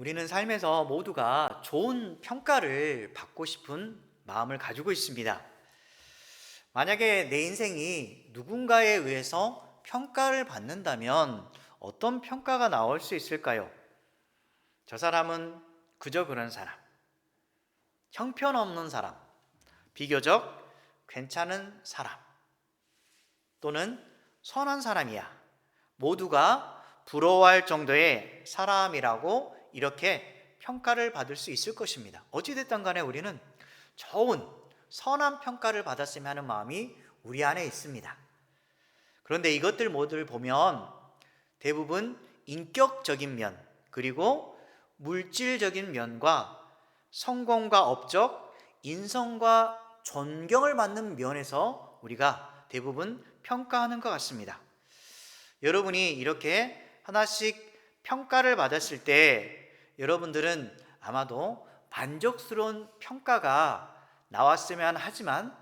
우리는 삶에서 모두가 좋은 평가를 받고 싶은 마음을 가지고 있습니다. 만약에 내 인생이 누군가에 의해서 평가를 받는다면 어떤 평가가 나올 수 있을까요? 저 사람은 그저 그런 사람, 형편없는 사람, 비교적 괜찮은 사람, 또는 선한 사람이야. 모두가 부러워할 정도의 사람이라고 이렇게 평가를 받을 수 있을 것입니다. 어찌됐든 간에 우리는 좋은 선한 평가를 받았으면 하는 마음이 우리 안에 있습니다. 그런데 이것들 모두를 보면 대부분 인격적인 면, 그리고 물질적인 면과 성공과 업적, 인성과 존경을 받는 면에서 우리가 대부분 평가하는 것 같습니다. 여러분이 이렇게 하나씩 평가를 받았을 때 여러분들은 아마도 만족스러운 평가가 나왔으면 하지만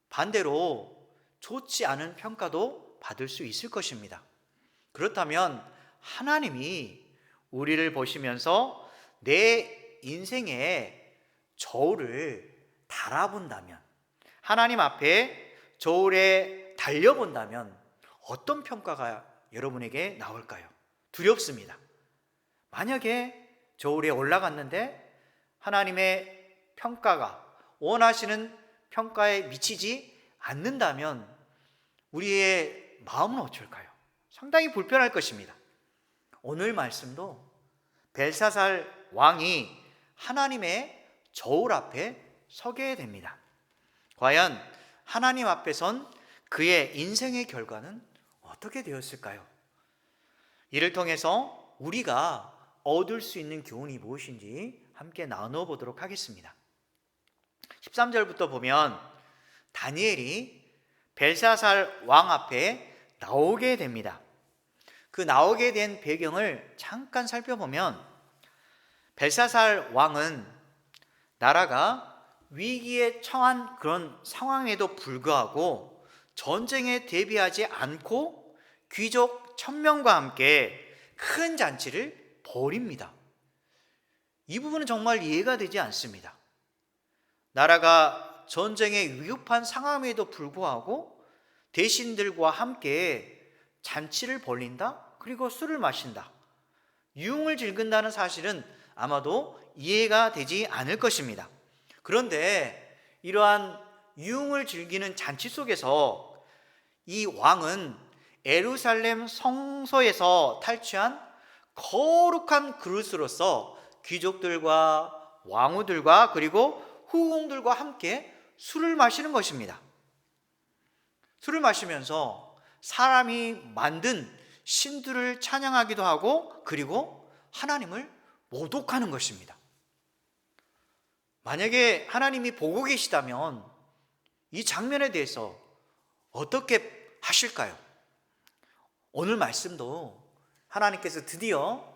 반대로 좋지 않은 평가도 받을 수 있을 것입니다. 그렇다면 하나님이 우리를 보시면서 내 인생의 저울을 달아본다면, 하나님 앞에 저울에 달려본다면 어떤 평가가 여러분에게 나올까요? 두렵습니다. 만약에 저울에 올라갔는데 하나님의 평가가 원하시는 평가에 미치지 않는다면 우리의 마음은 어쩔까요? 상당히 불편할 것입니다. 오늘 말씀도 벨사살 왕이 하나님의 저울 앞에 서게 됩니다. 과연 하나님 앞에 선 그의 인생의 결과는 어떻게 되었을까요? 이를 통해서 우리가 얻을 수 있는 교훈이 무엇인지 함께 나눠보도록 하겠습니다. 13절부터 보면 다니엘이 벨사살 왕 앞에 나오게 됩니다. 그 나오게 된 배경을 잠깐 살펴보면 벨사살 왕은 나라가 위기에 처한 그런 상황에도 불구하고 전쟁에 대비하지 않고 귀족 1000명과 함께 큰 잔치를 벌입니다. 이 부분은 정말 이해가 되지 않습니다. 나라가 전쟁에 위급한 상황에도 불구하고 대신들과 함께 잔치를 벌린다? 그리고 술을 마신다. 유흥을 즐긴다는 사실은 아마도 이해가 되지 않을 것입니다. 그런데 이러한 유흥을 즐기는 잔치 속에서 이 왕은 예루살렘 성소에서 탈취한 거룩한 그릇으로서 귀족들과 왕후들과 그리고 후궁들과 함께 술을 마시는 것입니다. 술을 마시면서 사람이 만든 신들을 찬양하기도 하고 그리고 하나님을 모독하는 것입니다. 만약에 하나님이 보고 계시다면 이 장면에 대해서 어떻게 하실까요? 오늘 말씀도 하나님께서 드디어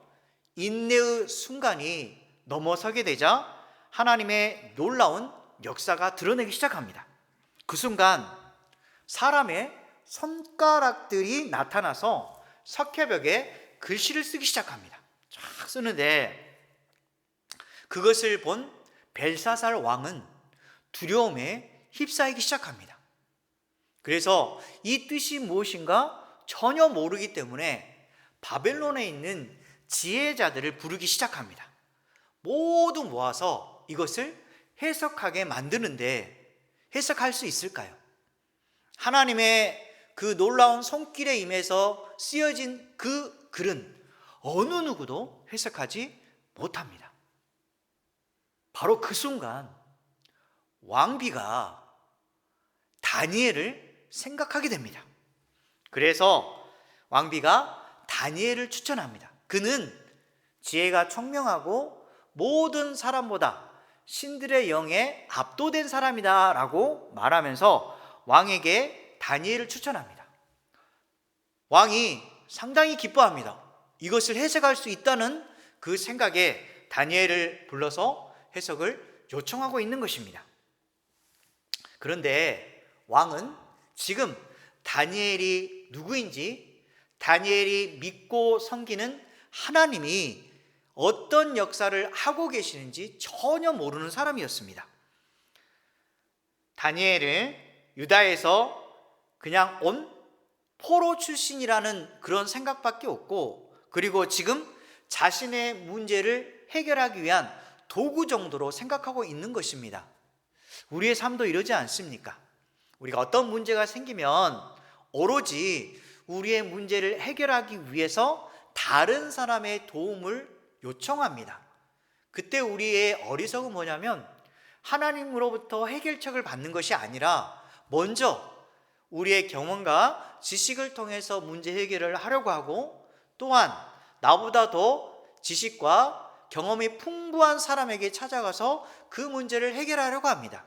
인내의 순간이 넘어서게 되자 하나님의 놀라운 역사가 드러내기 시작합니다. 그 순간 사람의 손가락들이 나타나서 석회벽에 글씨를 쓰기 시작합니다. 쫙 쓰는데 그것을 본 벨사살 왕은 두려움에 휩싸이기 시작합니다. 그래서 이 뜻이 무엇인가 전혀 모르기 때문에 바벨론에 있는 지혜자들을 부르기 시작합니다. 모두 모아서 이것을 해석하게 만드는데 해석할 수 있을까요? 하나님의 그 놀라운 손길에 임해서 쓰여진 그 글은 어느 누구도 해석하지 못합니다. 바로 그 순간 왕비가 다니엘을 생각하게 됩니다. 그래서 왕비가 다니엘을 추천합니다. 그는 지혜가 총명하고 모든 사람보다 신들의 영에 압도된 사람이다 라고 말하면서 왕에게 다니엘을 추천합니다. 왕이 상당히 기뻐합니다. 이것을 해석할 수 있다는 그 생각에 다니엘을 불러서 해석을 요청하고 있는 것입니다. 그런데 왕은 지금 다니엘이 누구인지, 다니엘이 믿고 섬기는 하나님이 어떤 역사를 하고 계시는지 전혀 모르는 사람이었습니다. 다니엘은 유다에서 그냥 온 포로 출신이라는 그런 생각밖에 없고, 그리고 지금 자신의 문제를 해결하기 위한 도구 정도로 생각하고 있는 것입니다. 우리의 삶도 이러지 않습니까? 우리가 어떤 문제가 생기면 오로지 우리의 문제를 해결하기 위해서 다른 사람의 도움을 요청합니다. 그때 우리의 어리석은 뭐냐면 하나님으로부터 해결책을 받는 것이 아니라 먼저 우리의 경험과 지식을 통해서 문제 해결을 하려고 하고, 또한 나보다 더 지식과 경험이 풍부한 사람에게 찾아가서 그 문제를 해결하려고 합니다.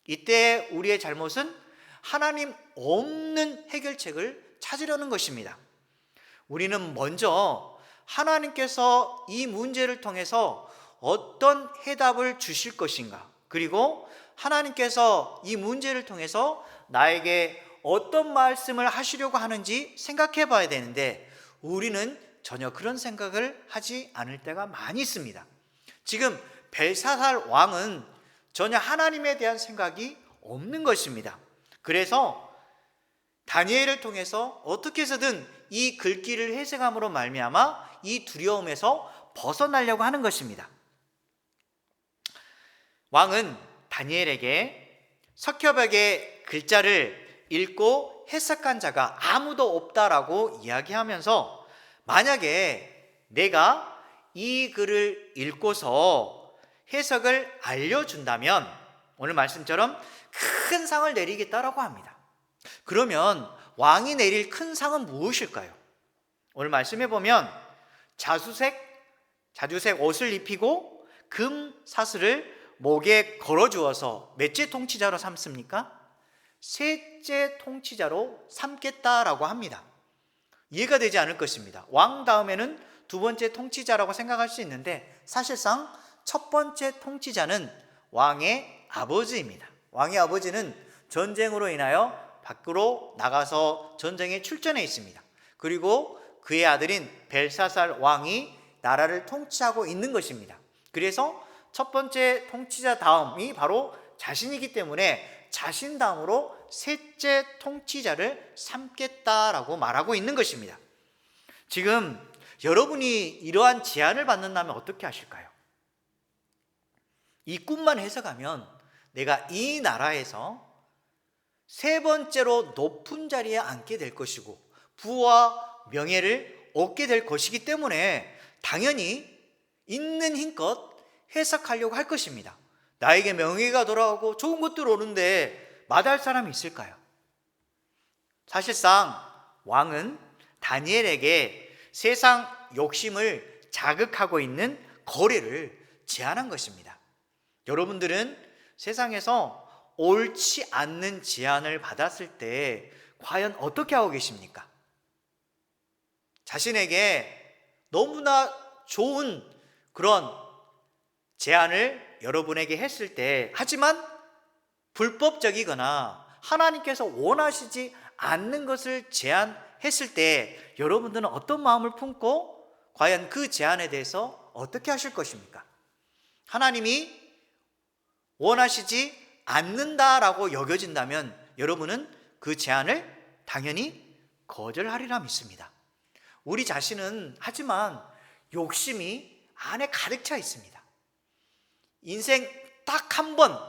이때 우리의 잘못은 하나님 없는 해결책을 찾으려는 것입니다. 우리는 먼저 하나님께서 이 문제를 통해서 어떤 해답을 주실 것인가, 그리고 하나님께서 이 문제를 통해서 나에게 어떤 말씀을 하시려고 하는지 생각해 봐야 되는데, 우리는 전혀 그런 생각을 하지 않을 때가 많이 있습니다. 지금 벨사살 왕은 전혀 하나님에 대한 생각이 없는 것입니다. 그래서 다니엘을 통해서 어떻게 해서든 이 글귀를 해석함으로 말미암아 이 두려움에서 벗어나려고 하는 것입니다. 왕은 다니엘에게 석협벽의 글자를 읽고 해석한 자가 아무도 없다라고 이야기하면서, 만약에 내가 이 글을 읽고서 해석을 알려준다면 오늘 말씀처럼 큰 상을 내리겠다라고 합니다. 그러면 왕이 내릴 큰 상은 무엇일까요? 오늘 말씀해 보면 자주색 옷을 입히고 금 사슬을 목에 걸어 주어서 몇째 통치자로 삼습니까? 셋째 통치자로 삼겠다라고 합니다. 이해가 되지 않을 것입니다. 왕 다음에는 두 번째 통치자라고 생각할 수 있는데, 사실상 첫 번째 통치자는 왕의 아버지입니다. 왕의 아버지는 전쟁으로 인하여 밖으로 나가서 전쟁에 출전해 있습니다. 그리고 그의 아들인 벨사살 왕이 나라를 통치하고 있는 것입니다. 그래서 첫 번째 통치자 다음이 바로 자신이기 때문에 자신 다음으로 셋째 통치자를 삼겠다라고 말하고 있는 것입니다. 지금 여러분이 이러한 제안을 받는다면 어떻게 하실까요? 이 꿈만 해석하면 내가 이 나라에서 세 번째로 높은 자리에 앉게 될 것이고 부와 명예를 얻게 될 것이기 때문에 당연히 있는 힘껏 해석하려고 할 것입니다. 나에게 명예가 돌아오고 좋은 것들 오는데 마다할 사람이 있을까요? 사실상 왕은 다니엘에게 세상 욕심을 자극하고 있는 거래를 제안한 것입니다. 여러분들은 세상에서 옳지 않는 제안을 받았을 때 과연 어떻게 하고 계십니까? 자신에게 너무나 좋은 그런 제안을 여러분에게 했을 때, 하지만 불법적이거나 하나님께서 원하시지 않는 것을 제안했을 때 여러분들은 어떤 마음을 품고 과연 그 제안에 대해서 어떻게 하실 것입니까? 하나님이 원하시지 않는다라고 여겨진다면 여러분은 그 제안을 당연히 거절하리라 믿습니다. 우리 자신은 하지만 욕심이 안에 가득 차 있습니다. 인생 딱 한 번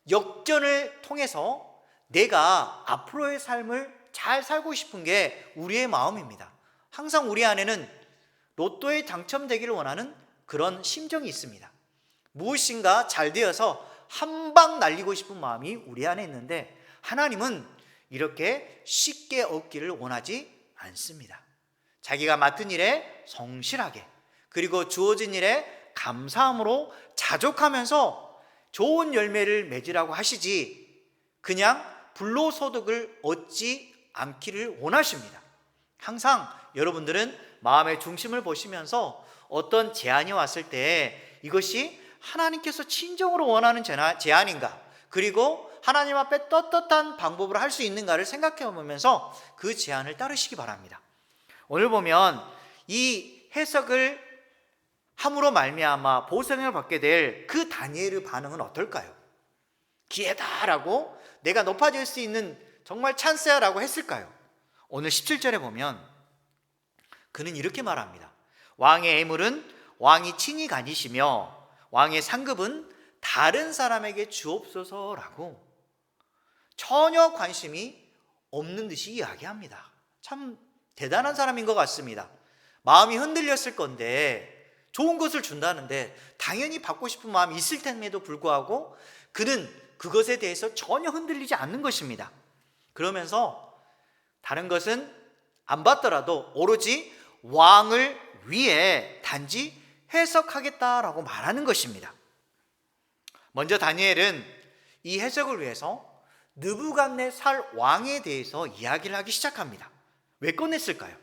역전을 통해서 내가 앞으로의 삶을 잘 살고 싶은 게 우리의 마음입니다. 항상 우리 안에는 로또에 당첨되기를 원하는 그런 심정이 있습니다. 무엇인가 잘 되어서 한 방 날리고 싶은 마음이 우리 안에 있는데, 하나님은 이렇게 쉽게 얻기를 원하지 않습니다. 자기가 맡은 일에 성실하게, 그리고 주어진 일에 감사함으로 자족하면서 좋은 열매를 맺으라고 하시지, 그냥 불로소득을 얻지 않기를 원하십니다. 항상 여러분들은 마음의 중심을 보시면서 어떤 제안이 왔을 때 이것이 하나님께서 진정으로 원하는 제안인가, 그리고 하나님 앞에 떳떳한 방법으로 할 수 있는가를 생각해 보면서 그 제안을 따르시기 바랍니다. 오늘 보면 이 해석을 함으로 말미암아 보상을 받게 될 그 다니엘의 반응은 어떨까요? 기회다라고, 내가 높아질 수 있는 정말 찬스야라고 했을까요? 오늘 17절에 보면 그는 이렇게 말합니다. 왕의 애물은 왕이 친히 가지시며 왕의 상급은 다른 사람에게 주옵소서라고 전혀 관심이 없는 듯이 이야기합니다. 참 대단한 사람인 것 같습니다. 마음이 흔들렸을 건데, 좋은 것을 준다는데 당연히 받고 싶은 마음이 있을 텐데도 불구하고 그는 그것에 대해서 전혀 흔들리지 않는 것입니다. 그러면서 다른 것은 안 받더라도 오로지 왕을 위해 단지 해석하겠다라고 말하는 것입니다. 먼저 다니엘은 이 해석을 위해서 느부갓네살 왕에 대해서 이야기를 하기 시작합니다. 왜 꺼냈을까요?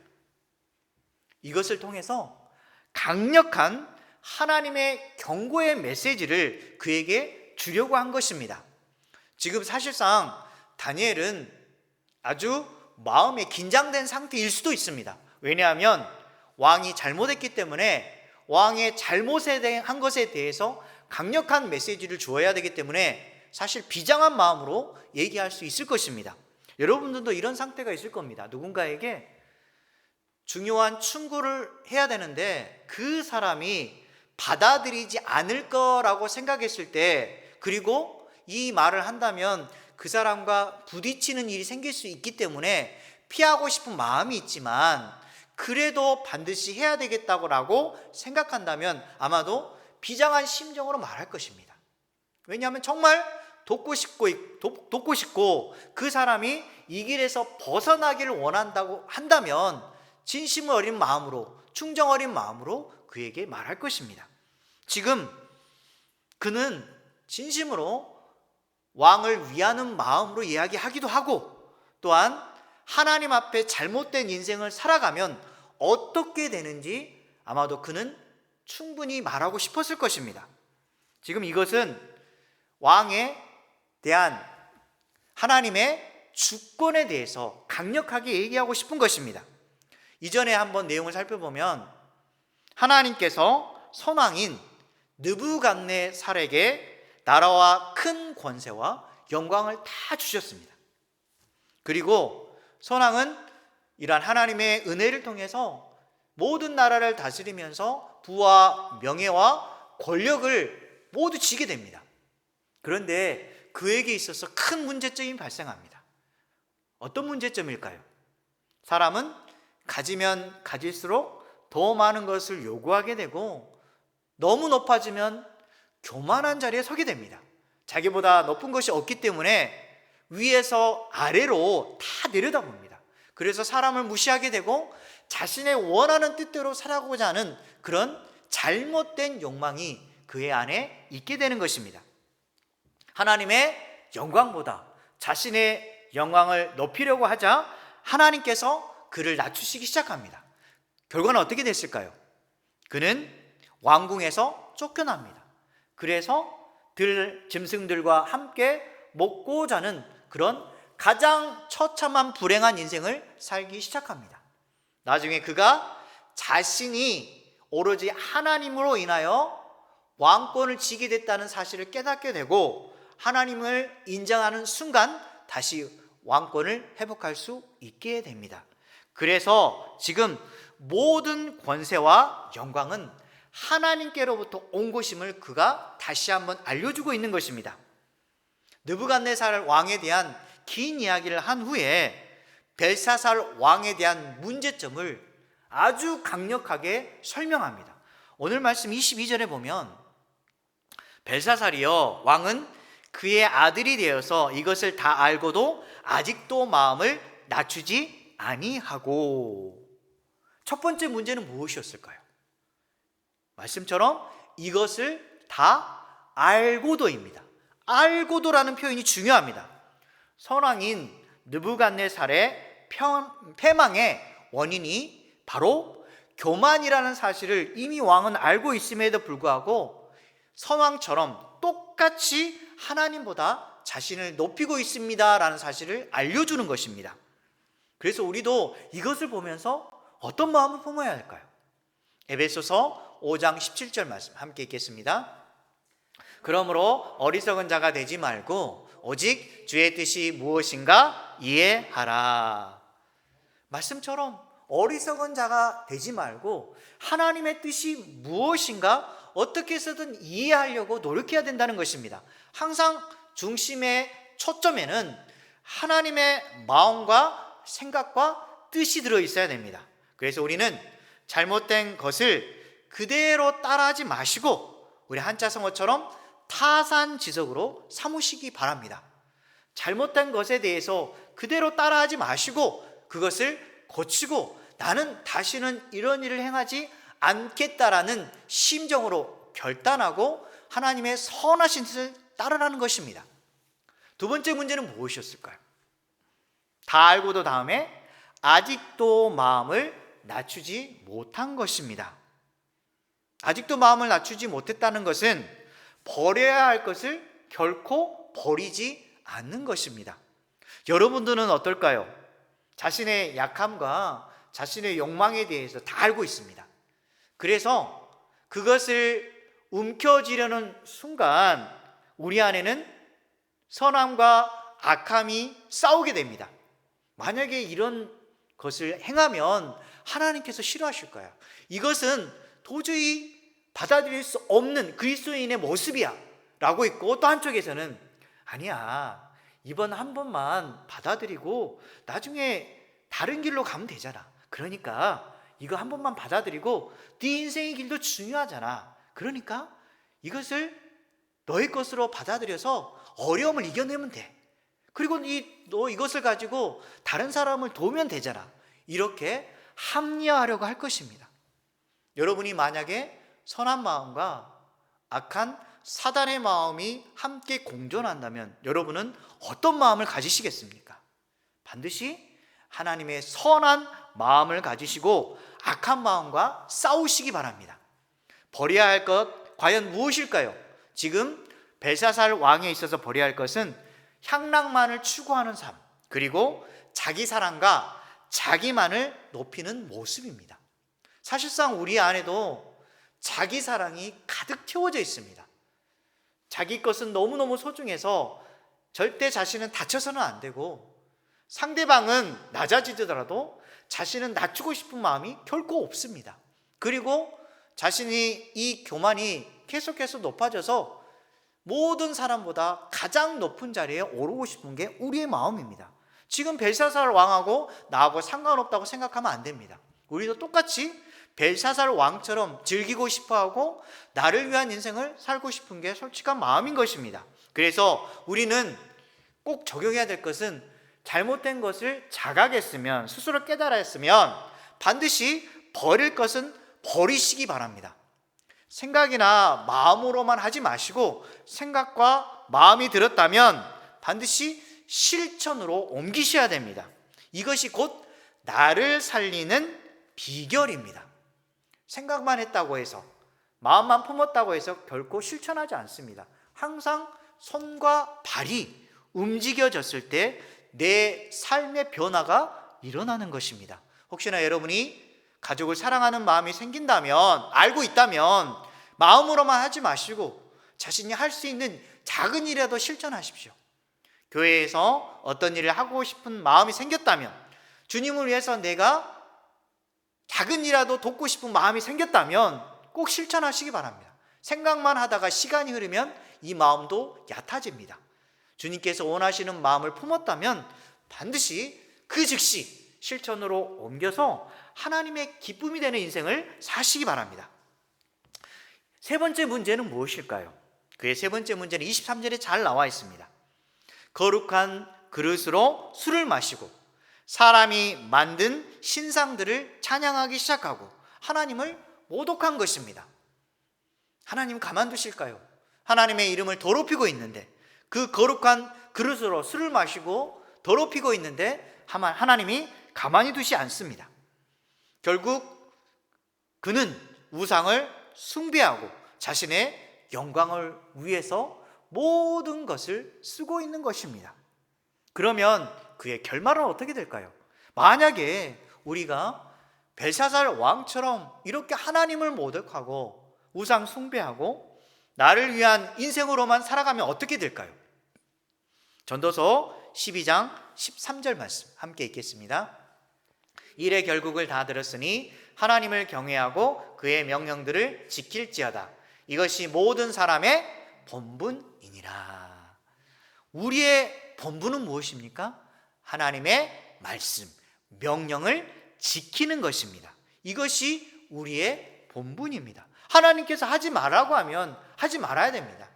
이것을 통해서 강력한 하나님의 경고의 메시지를 그에게 주려고 한 것입니다. 지금 사실상 다니엘은 아주 마음이 긴장된 상태일 수도 있습니다. 왜냐하면 왕이 잘못했기 때문에 왕의 잘못에 대한 것에 대해서 강력한 메시지를 주어야 되기 때문에 사실 비장한 마음으로 얘기할 수 있을 것입니다. 여러분들도 이런 상태가 있을 겁니다. 누군가에게 중요한 충고를 해야 되는데 그 사람이 받아들이지 않을 거라고 생각했을 때, 그리고 이 말을 한다면 그 사람과 부딪히는 일이 생길 수 있기 때문에 피하고 싶은 마음이 있지만 그래도 반드시 해야 되겠다고 생각한다면 아마도 비장한 심정으로 말할 것입니다. 왜냐하면 정말 돕고 싶고 그 사람이 이 길에서 벗어나기를 원한다고 한다면 진심 어린 마음으로, 충정 어린 마음으로 그에게 말할 것입니다. 지금 그는 진심으로 왕을 위하는 마음으로 이야기하기도 하고, 또한 하나님 앞에 잘못된 인생을 살아가면 어떻게 되는지 아마도 그는 충분히 말하고 싶었을 것입니다. 지금 이것은 왕에 대한 하나님의 주권에 대해서 강력하게 얘기하고 싶은 것입니다. 이전에 한번 내용을 살펴보면 하나님께서 선왕인 느부갓네살에게 나라와 큰 권세와 영광을 다 주셨습니다. 그리고 선왕은 이러한 하나님의 은혜를 통해서 모든 나라를 다스리면서 부와 명예와 권력을 모두 지게 됩니다. 그런데 그에게 있어서 큰 문제점이 발생합니다. 어떤 문제점일까요? 사람은 가지면 가질수록 더 많은 것을 요구하게 되고, 너무 높아지면 교만한 자리에 서게 됩니다. 자기보다 높은 것이 없기 때문에 위에서 아래로 다 내려다봅니다. 그래서 사람을 무시하게 되고 자신의 원하는 뜻대로 살아가고자 하는 그런 잘못된 욕망이 그의 안에 있게 되는 것입니다. 하나님의 영광보다 자신의 영광을 높이려고 하자 하나님께서 그를 낮추시기 시작합니다. 결과는 어떻게 됐을까요? 그는 왕궁에서 쫓겨납니다. 그래서 짐승들과 함께 먹고 자는 그런 가장 처참한 불행한 인생을 살기 시작합니다. 나중에 그가 자신이 오로지 하나님으로 인하여 왕권을 지게 됐다는 사실을 깨닫게 되고, 하나님을 인정하는 순간 다시 왕권을 회복할 수 있게 됩니다. 그래서 지금 모든 권세와 영광은 하나님께로부터 온 것임을 그가 다시 한번 알려주고 있는 것입니다. 느부갓네살 왕에 대한 긴 이야기를 한 후에 벨사살 왕에 대한 문제점을 아주 강력하게 설명합니다. 오늘 말씀 22절에 보면 벨사살이여, 왕은 그의 아들이 되어서 이것을 다 알고도 아직도 마음을 낮추지 아니하고. 첫 번째 문제는 무엇이었을까요? 말씀처럼 이것을 다 알고도입니다. 알고도라는 표현이 중요합니다. 선왕인 느부갓네살의 패망의 원인이 바로 교만이라는 사실을 이미 왕은 알고 있음에도 불구하고 선왕처럼 똑같이 하나님보다 자신을 높이고 있습니다라는 사실을 알려주는 것입니다. 그래서 우리도 이것을 보면서 어떤 마음을 품어야 할까요? 에베소서 5장 17절 말씀 함께 읽겠습니다. 그러므로 어리석은 자가 되지 말고 오직 주의 뜻이 무엇인가 이해하라. 말씀처럼 어리석은 자가 되지 말고 하나님의 뜻이 무엇인가 어떻게 해서든 이해하려고 노력해야 된다는 것입니다. 항상 중심의 초점에는 하나님의 마음과 생각과 뜻이 들어있어야 됩니다. 그래서 우리는 잘못된 것을 그대로 따라하지 마시고 우리 한자성어처럼 타산지석으로 삼으시기 바랍니다. 잘못된 것에 대해서 그대로 따라하지 마시고 그것을 고치고 나는 다시는 이런 일을 행하지 않겠다라는 심정으로 결단하고 하나님의 선하신 뜻을 따르라는 것입니다. 두 번째 문제는 무엇이었을까요? 다 알고도 다음에 아직도 마음을 낮추지 못한 것입니다. 아직도 마음을 낮추지 못했다는 것은 버려야 할 것을 결코 버리지 않는 것입니다. 여러분들은 어떨까요? 자신의 약함과 자신의 욕망에 대해서 다 알고 있습니다. 그래서 그것을 움켜쥐려는 순간 우리 안에는 선함과 악함이 싸우게 됩니다. 만약에 이런 것을 행하면 하나님께서 싫어하실 거예요. 이것은 도저히 받아들일 수 없는 그리스도인의 모습이야 라고 있고, 또 한쪽에서는 아니야, 이번 한 번만 받아들이고 나중에 다른 길로 가면 되잖아. 그러니까 이거 한 번만 받아들이고 네 인생의 길도 중요하잖아. 그러니까 이것을 너의 것으로 받아들여서 어려움을 이겨내면 돼. 그리고 너 이것을 가지고 다른 사람을 도우면 되잖아. 이렇게 합리화하려고 할 것입니다. 여러분이 만약에 선한 마음과 악한 사단의 마음이 함께 공존한다면 여러분은 어떤 마음을 가지시겠습니까? 반드시 하나님의 선한 마음을 가지시고 악한 마음과 싸우시기 바랍니다. 버려야 할 것 과연 무엇일까요? 지금 벨사살 왕에 있어서 버려야 할 것은 향락만을 추구하는 삶, 그리고 자기 사랑과 자기만을 높이는 모습입니다. 사실상 우리 안에도 자기 사랑이 가득 채워져 있습니다. 자기 것은 너무너무 소중해서 절대 자신은 다쳐서는 안 되고, 상대방은 낮아지더라도 자신은 낮추고 싶은 마음이 결코 없습니다. 그리고 자신이 이 교만이 계속해서 높아져서 모든 사람보다 가장 높은 자리에 오르고 싶은 게 우리의 마음입니다. 지금 벨사살 왕하고 나하고 상관없다고 생각하면 안 됩니다. 우리도 똑같이 벨사살 왕처럼 즐기고 싶어하고 나를 위한 인생을 살고 싶은 게 솔직한 마음인 것입니다. 그래서 우리는 꼭 적용해야 될 것은 잘못된 것을 자각했으면, 스스로 깨달았으면 반드시 버릴 것은 버리시기 바랍니다. 생각이나 마음으로만 하지 마시고 생각과 마음이 들었다면 반드시 실천으로 옮기셔야 됩니다. 이것이 곧 나를 살리는 비결입니다. 생각만 했다고 해서, 마음만 품었다고 해서 결코 실천하지 않습니다. 항상 손과 발이 움직여졌을 때 내 삶의 변화가 일어나는 것입니다. 혹시나 여러분이 가족을 사랑하는 마음이 생긴다면, 알고 있다면 마음으로만 하지 마시고 자신이 할 수 있는 작은 일이라도 실천하십시오. 교회에서 어떤 일을 하고 싶은 마음이 생겼다면, 주님을 위해서 내가 작은 일이라도 돕고 싶은 마음이 생겼다면 꼭 실천하시기 바랍니다. 생각만 하다가 시간이 흐르면 이 마음도 얕아집니다. 주님께서 원하시는 마음을 품었다면 반드시 그 즉시 실천으로 옮겨서 하나님의 기쁨이 되는 인생을 사시기 바랍니다. 세 번째 문제는 무엇일까요? 그의 세 번째 문제는 23절에 잘 나와 있습니다. 거룩한 그릇으로 술을 마시고 사람이 만든 신상들을 찬양하기 시작하고 하나님을 모독한 것입니다. 하나님 가만두실까요? 하나님의 이름을 더럽히고 있는데, 그 거룩한 그릇으로 술을 마시고 더럽히고 있는데 하나님이 가만히 두지 않습니다. 결국 그는 우상을 숭배하고 자신의 영광을 위해서 모든 것을 쓰고 있는 것입니다. 그러면 그의 결말은 어떻게 될까요? 만약에 우리가 벨사살 왕처럼 이렇게 하나님을 모독하고 우상 숭배하고 나를 위한 인생으로만 살아가면 어떻게 될까요? 전도서 12장 13절 말씀 함께 읽겠습니다. 일의 결국을 다 들었으니 하나님을 경외하고 그의 명령들을 지킬지어다. 이것이 모든 사람의 본분이니라. 우리의 본분은 무엇입니까? 하나님의 말씀, 명령을 지키는 것입니다. 이것이 우리의 본분입니다. 하나님께서 하지 말라고 하면 하지 말아야 됩니다.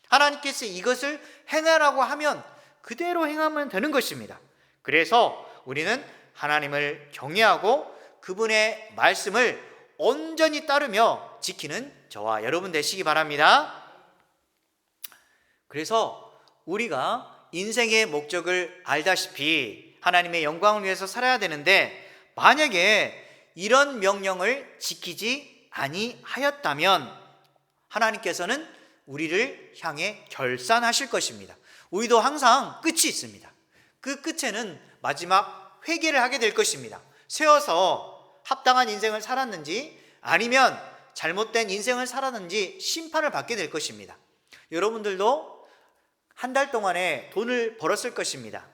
하나님께서 이것을 행하라고 하면 그대로 행하면 되는 것입니다. 그래서 우리는 하나님을 경외하고 그분의 말씀을 온전히 따르며 지키는 저와 여러분 되시기 바랍니다. 그래서 우리가 인생의 목적을 알다시피 하나님의 영광을 위해서 살아야 되는데, 만약에 이런 명령을 지키지 아니하였다면 하나님께서는 우리를 향해 결산하실 것입니다. 우리도 항상 끝이 있습니다. 그 끝에는 마지막 회개를 하게 될 것입니다. 세워서 합당한 인생을 살았는지 아니면 잘못된 인생을 살았는지 심판을 받게 될 것입니다. 여러분들도 한 달 동안에 돈을 벌었을 것입니다.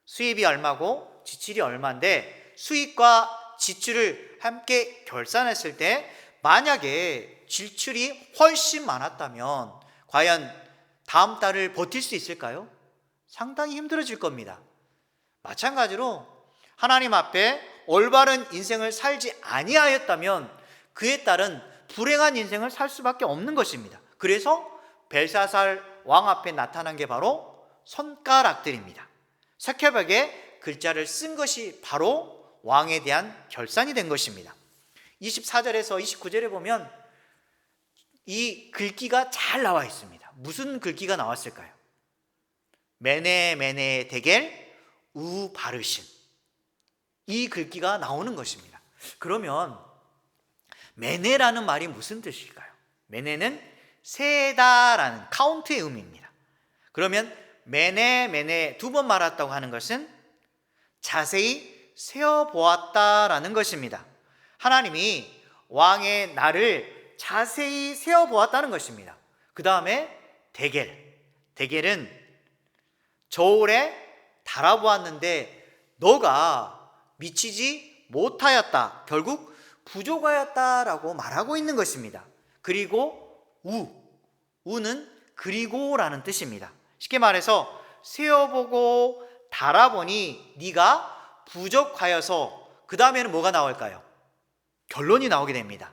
수입이 얼마고 지출이 얼마인데 수입과 지출을 함께 결산했을 때 만약에 지출이 훨씬 많았다면 과연 다음 달을 버틸 수 있을까요? 상당히 힘들어질 겁니다. 마찬가지로 하나님 앞에 올바른 인생을 살지 아니하였다면 그에 따른 불행한 인생을 살 수밖에 없는 것입니다. 그래서 벨사살 왕 앞에 나타난 게 바로 손가락들입니다. 석회벽에 글자를 쓴 것이 바로 왕에 대한 결산이 된 것입니다. 24절에서 29절에 보면 이 글귀가 잘 나와 있습니다. 무슨 글귀가 나왔을까요? 메네 메네 데겔 우 바르신, 이 글귀가 나오는 것입니다. 그러면 메네라는 말이 무슨 뜻일까요? 메네는 세다라는 카운트의 의미입니다. 그러면 메네 메네 두 번 말했다고 하는 것은 자세히 세어보았다라는 것입니다. 하나님이 왕의 날을 자세히 세어보았다는 것입니다. 그 다음에 데겔은 저울에 달아보았는데 너가 미치지 못하였다, 결국 부족하였다라고 말하고 있는 것입니다. 그리고 우는 그리고라는 뜻입니다. 쉽게 말해서 세어보고 달아보니 네가 부족하여서, 그 다음에는 뭐가 나올까요? 결론이 나오게 됩니다.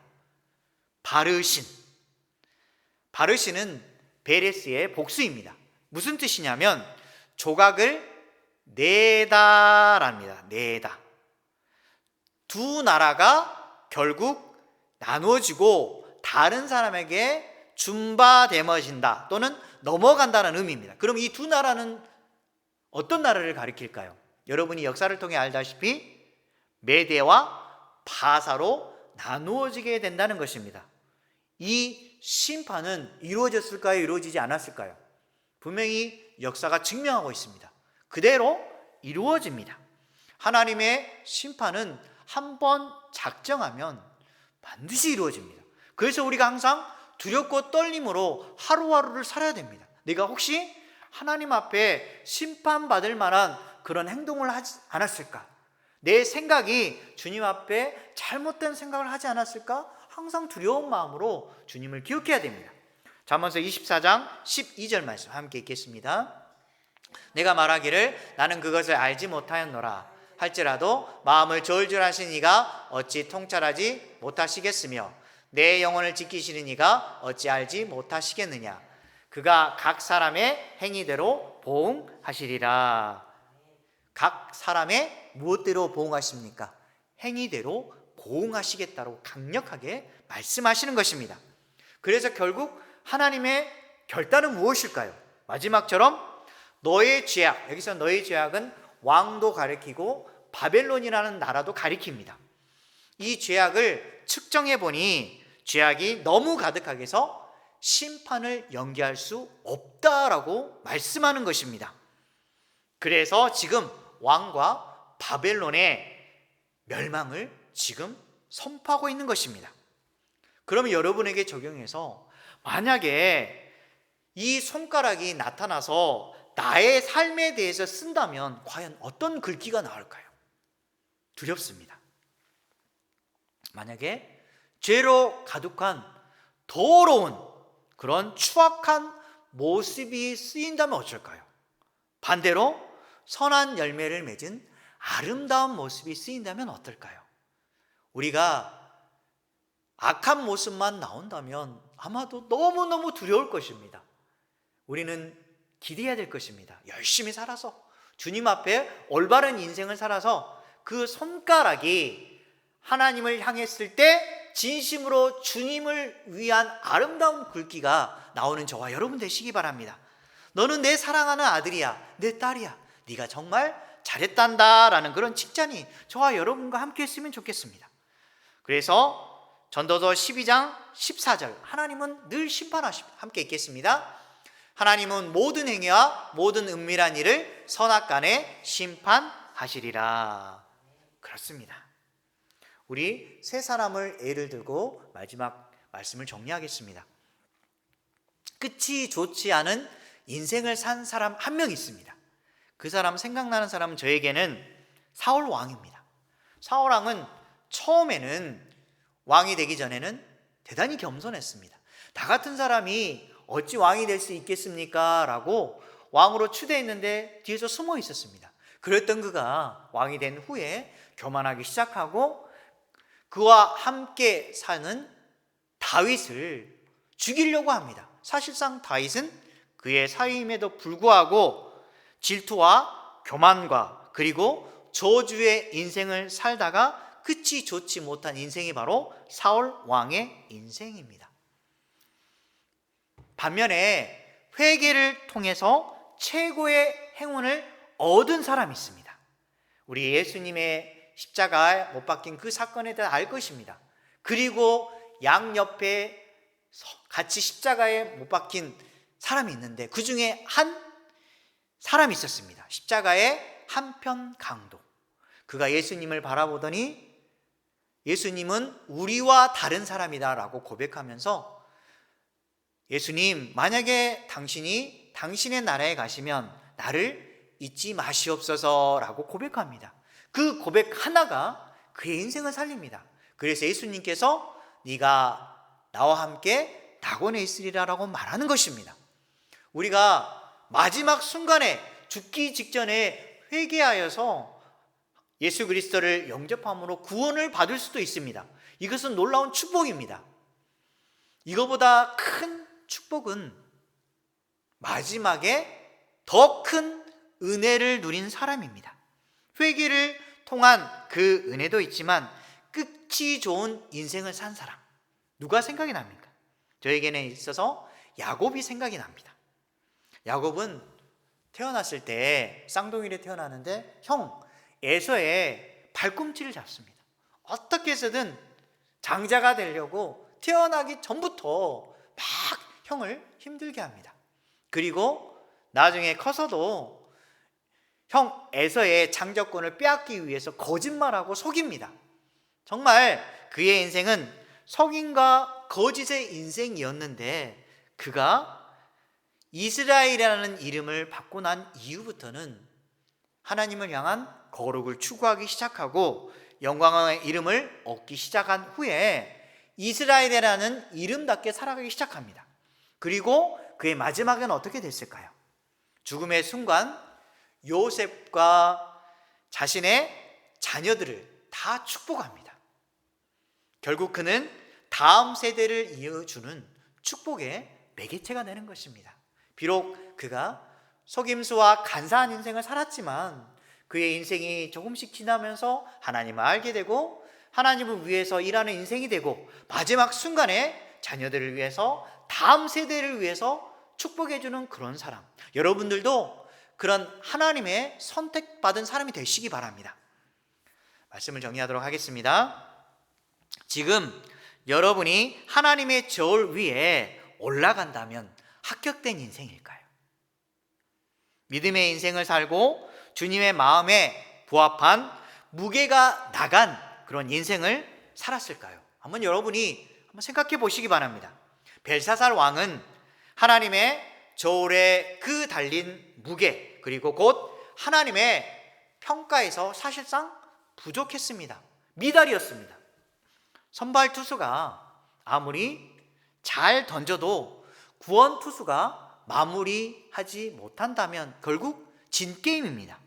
바르신은 베레스의 복수입니다. 무슨 뜻이냐면 조각을 내다랍니다. 내다. 두 나라가 결국 나누어지고 다른 사람에게 준바되어진다 또는 넘어간다는 의미입니다. 그럼 이 두 나라는 어떤 나라를 가리킬까요? 여러분이 역사를 통해 알다시피 메대와 바사로 나누어지게 된다는 것입니다. 이 심판은 이루어졌을까요? 이루어지지 않았을까요? 분명히 역사가 증명하고 있습니다. 그대로 이루어집니다. 하나님의 심판은 한번 작정하면 반드시 이루어집니다. 그래서 우리가 항상 두렵고 떨림으로 하루하루를 살아야 됩니다. 내가 혹시 하나님 앞에 심판받을 만한 그런 행동을 하지 않았을까? 내 생각이 주님 앞에 잘못된 생각을 하지 않았을까? 항상 두려운 마음으로 주님을 기억해야 됩니다. 잠언서 24장 12절 말씀 함께 읽겠습니다. 내가 말하기를 나는 그것을 알지 못하였노라 할지라도 마음을 저울질하신 이가 어찌 통찰하지 못하시겠으며 내 영혼을 지키시는 이가 어찌 알지 못하시겠느냐. 그가 각 사람의 행위대로 보응하시리라. 각 사람의 무엇대로 보응하십니까? 행위대로 보응하시겠다고 강력하게 말씀하시는 것입니다. 그래서 결국 하나님의 결단은 무엇일까요? 마지막처럼 너의 죄악, 여기서 너의 죄악은 왕도 가리키고 바벨론이라는 나라도 가리킵니다. 이 죄악을 측정해 보니 죄악이 너무 가득하게 해서 심판을 연기할 수 없다라고 말씀하는 것입니다. 그래서 지금 왕과 바벨론의 멸망을 지금 선포하고 있는 것입니다. 그러면 여러분에게 적용해서 만약에 이 손가락이 나타나서 나의 삶에 대해서 쓴다면 과연 어떤 글귀가 나올까요? 두렵습니다. 만약에 죄로 가득한 더러운 그런 추악한 모습이 쓰인다면 어쩔까요? 반대로 선한 열매를 맺은 아름다운 모습이 쓰인다면 어떨까요? 우리가 악한 모습만 나온다면 아마도 너무너무 두려울 것입니다. 우리는 기대해야 될 것입니다. 열심히 살아서 주님 앞에 올바른 인생을 살아서 그 손가락이 하나님을 향했을 때 진심으로 주님을 위한 아름다운 글귀가 나오는 저와 여러분 되시기 바랍니다. 너는 내 사랑하는 아들이야, 내 딸이야, 네가 정말 잘했단다 라는 그런 칭찬이 저와 여러분과 함께 했으면 좋겠습니다. 그래서 전도서 12장 14절, 하나님은 늘 심판하십니다. 함께 읽겠습니다. 하나님은 모든 행위와 모든 은밀한 일을 선악간에 심판하시리라. 그렇습니다. 우리 세 사람을 예를 들고 마지막 말씀을 정리하겠습니다. 끝이 좋지 않은 인생을 산 사람 한 명 있습니다. 그 사람, 생각나는 사람은 저에게는 사울 왕입니다. 사울 왕은 처음에는 왕이 되기 전에는 대단히 겸손했습니다. 나 같은 사람이 어찌 왕이 될 수 있겠습니까? 라고 왕으로 추대했는데 뒤에서 숨어 있었습니다. 그랬던 그가 왕이 된 후에 교만하기 시작하고 그와 함께 사는 다윗을 죽이려고 합니다. 사실상 다윗은 그의 사위임에도 불구하고 질투와 교만과 그리고 저주의 인생을 살다가 끝이 좋지 못한 인생이 바로 사울 왕의 인생입니다. 반면에 회개를 통해서 최고의 행운을 얻은 사람이 있습니다. 우리 예수님의 십자가에 못 박힌 그 사건에 대해 알 것입니다. 그리고 양옆에 같이 십자가에 못 박힌 사람이 있는데 그 중에 한 사람이 있었습니다. 십자가의 한편 강도. 그가 예수님을 바라보더니 예수님은 우리와 다른 사람이다 라고 고백하면서 예수님, 만약에 당신이 당신의 나라에 가시면 나를 잊지 마시옵소서 라고 고백합니다. 그 고백 하나가 그의 인생을 살립니다. 그래서 예수님께서 네가 나와 함께 낙원에 있으리라 라고 말하는 것입니다. 우리가 마지막 순간에 죽기 직전에 회개하여서 예수 그리스도를 영접함으로 구원을 받을 수도 있습니다. 이것은 놀라운 축복입니다. 이거보다 큰 축복은 마지막에 더 큰 은혜를 누린 사람입니다. 회개를 통한 그 은혜도 있지만 끝이 좋은 인생을 산 사람, 누가 생각이 납니까? 저에게는 있어서 야곱이 생각이 납니다. 야곱은 태어났을 때 쌍둥이로 태어나는데 형 에서의 발꿈치를 잡습니다. 어떻게 해서든 장자가 되려고 태어나기 전부터 막 형을 힘들게 합니다. 그리고 나중에 커서도 형 에서의 장자권을 빼앗기 위해서 거짓말하고 속입니다. 정말 그의 인생은 속임과 거짓의 인생이었는데 그가 이스라엘이라는 이름을 받고 난 이후부터는 하나님을 향한 거룩을 추구하기 시작하고 영광의 이름을 얻기 시작한 후에 이스라엘이라는 이름답게 살아가기 시작합니다. 그리고 그의 마지막은 어떻게 됐을까요? 죽음의 순간 요셉과 자신의 자녀들을 다 축복합니다. 결국 그는 다음 세대를 이어주는 축복의 매개체가 되는 것입니다. 비록 그가 속임수와 간사한 인생을 살았지만 그의 인생이 조금씩 지나면서 하나님을 알게 되고 하나님을 위해서 일하는 인생이 되고 마지막 순간에 자녀들을 위해서 다음 세대를 위해서 축복해주는 그런 사람, 여러분들도 그런 하나님의 선택받은 사람이 되시기 바랍니다. 말씀을 정리하도록 하겠습니다. 지금 여러분이 하나님의 저울 위에 올라간다면 합격된 인생일까요? 믿음의 인생을 살고 주님의 마음에 부합한 무게가 나간 그런 인생을 살았을까요? 한번 여러분이 한번 생각해 보시기 바랍니다. 벨사살 왕은 하나님의 저울에 그 달린 무게, 그리고 곧 하나님의 평가에서 사실상 부족했습니다. 미달이었습니다. 선발 투수가 아무리 잘 던져도 구원 투수가 마무리하지 못한다면 결국 진 게임입니다.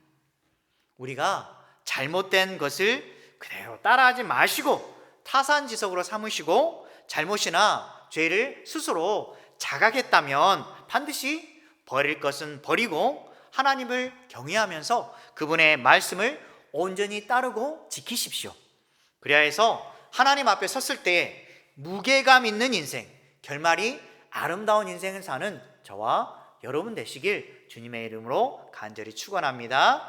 우리가 잘못된 것을 그대로 따라하지 마시고 타산지석으로 삼으시고 잘못이나 죄를 스스로 자각했다면 반드시 버릴 것은 버리고 하나님을 경외하면서 그분의 말씀을 온전히 따르고 지키십시오. 그래야 해서 하나님 앞에 섰을 때 무게감 있는 인생, 결말이 아름다운 인생을 사는 저와 여러분 되시길 주님의 이름으로 간절히 축원합니다.